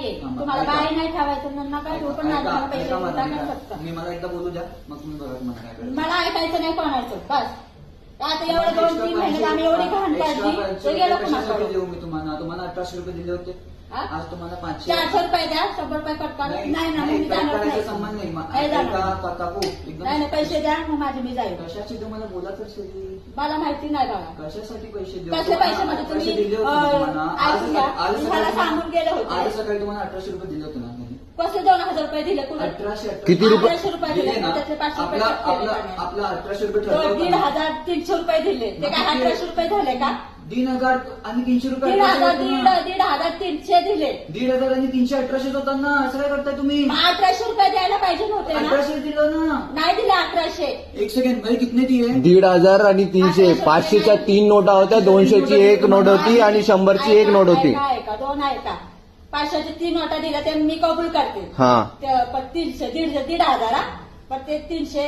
आहे. तुम्हाला बाहेर नाही ठेवायचं म्हणून काय पण नाही मला पैसे टाका फक्त. मी मला एकदा बोलू द्या मग तुम्ही बघा तुम्हाला काय करायचं. मला ऐकायचं नाही कोणाचं बस. आता एवढं 2-3 महिन्यात आम्ही एवढी घाण काढली ते गेलं कशासाठी कुणाकडे. देऊ मी तुम्हाला 1800 रुपये दिले होते. आज तुम्हाला 500 400 रुपये द्या 100 रुपये कट करा. नाही ना मी जाणार नाही. संबंध नाही नाही जाणार. काकू एकदम नाही नाही पैसे द्या मग माझी मी जाईल. कशाची तुम्हाला बोला तर सरी मला माहिती नाही बघा कशासाठी पैसे देऊ. कसले पैसे म्हणजे तुम्ही दिले होते तुम्हाला. ऐकून घ्या. मला सांगून गेले आज होते. सकाळी तुम्हाला 1800 रुपये दिले होते ना. कसले 2000 रुपये दिले कुठे 1800 किती रुपये? 1800 रुपये दिले ना. त्यातले 500 रुपये आपला 1800 रुपये ठरवलं होतं ना. 1,500-300 रुपये दिले ते काय 1800 रुपये झाले का. 3,000 आणि 300 रुपये 1,500-300 दिले. 1,500 आणि 300 1800 होतात ना. असं काय करताय तुम्ही. मग 1800 रुपये द्यायला पाहिजे नव्हते ना. 1800 दिलं ना. नाही दिले 1800. एक सेकंड भाई कितने दिए. 1,500 आणि 300 500च्या 3 नोटा होत्या 200ची 1 नोट होती आणि 100ची 1 नोट होती. आहे का 2 आहे का 500च्या 3 नोटा दिल्या ते मी कबूल करते. हा पण 300 1,500 पण ते 300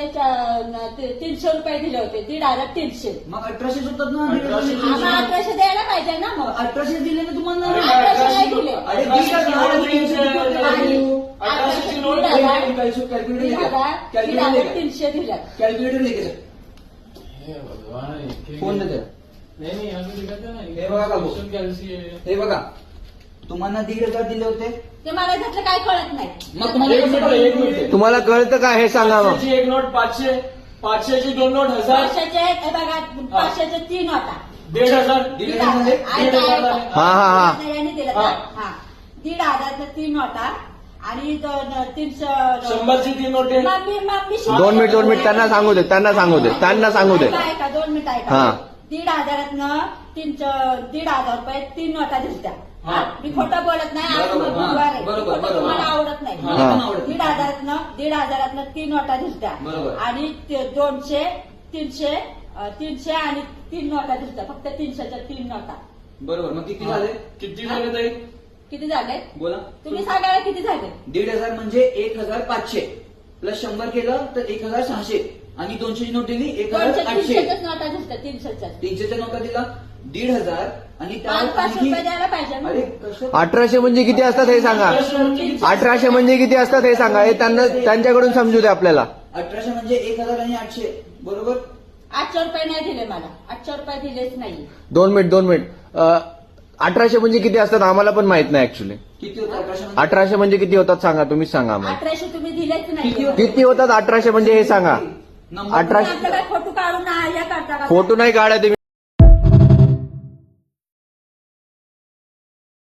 रुपये दिले होते 1,300. मग 1800 होतात ना. आम्हाला 1800 द्यायला पाहिजे ना मग. 1800 दिले ना तुम्हाला. 1800 नाही दिले. अरे 1,000 आणि 300 किती होते? कॅल्क्युलेटर 300 दिल्यात. कॅल्क्युलेटर लेके जा. हे भगवान फोन दे त्याला. नाही अजून दिलं नाही. हे बघा काकू. कॅल्सी आहे. हे बघा तुम्हाला 1,500 दिले होते. ते मला त्यातलं काय कळत नाही. मग तुम्हाला एक कसं मिनिट, कळलं? एक मिनिट. तुम्हाला कळतं का हे सांगा मग. 500ची 1 नोट 500, 500ची 2 नोट 1000, 500चे हे बघा 500चे 3 होता. 1,500. 1,500 मध्ये 1,500 झाले. हा. यांनी दिलं का? हा. हा 1,500 3 होता आणि 300 100ची 3 नोटे. 2 मिनिट त्यांना सांगू दे 2 मिनिट ऐका. हा. 1,500 1,500 रुपये 3 नोटा दिसत्या. हा. मी खोटं बोलत नाही. आज बरोबर, बुधवार आहे. बरोबर, खोटं तुम्हाला आवडत नाही. मला पण आवडत नाही. 1,500 3 नोटा दिसत्या बरोबर. आणि 200 300 आणि 3 नोटा दिसत्या. फक्त 300च्या 3 नोटा. बरोबर. मग किती झाले. किती झाले ताई. किती झाले बोला. तुम्ही सांगायला किती झाले. 1,500 म्हणजे 1,500 प्लस 100 केलं तर 1,600 आणि 200ची नोट दिली 1,800. 300च्याच नोटा दिसत्या 300च्या. 300च्या नोटा दिला 1,500 आणि त्यावर 500 रुपये आणखी- द्यायला पाहिजे ना. अरे कसं 1800 म्हणजे किती असतात हे सांगा. 1800 म्हणजे किती असतात हे सांगा. हे त्यांच्याकडून समजू दे आपल्याला. 1800 म्हणजे 1,000 आणि 800 बरोबर. 800 रुपये नाही दिले मला. 800 रुपये दिलेच नाही. 2 मिनिट 1800 म्हणजे किती असतात आम्हाला पण माहित नाही ऍक्च्युली. किती होतं 1800 मध्ये? 1800 म्हणजे किती होतात सांगा तुम्हीच सांगा आम्हाला. 1800 तुम्ही दिलेच किती नाही. होते? किती होतात 1800 म्हणजे हे सांगा. नंबर 1800 आपलं काय फोटो काढून या करता का? फोटो नाही काढा तुम्ही.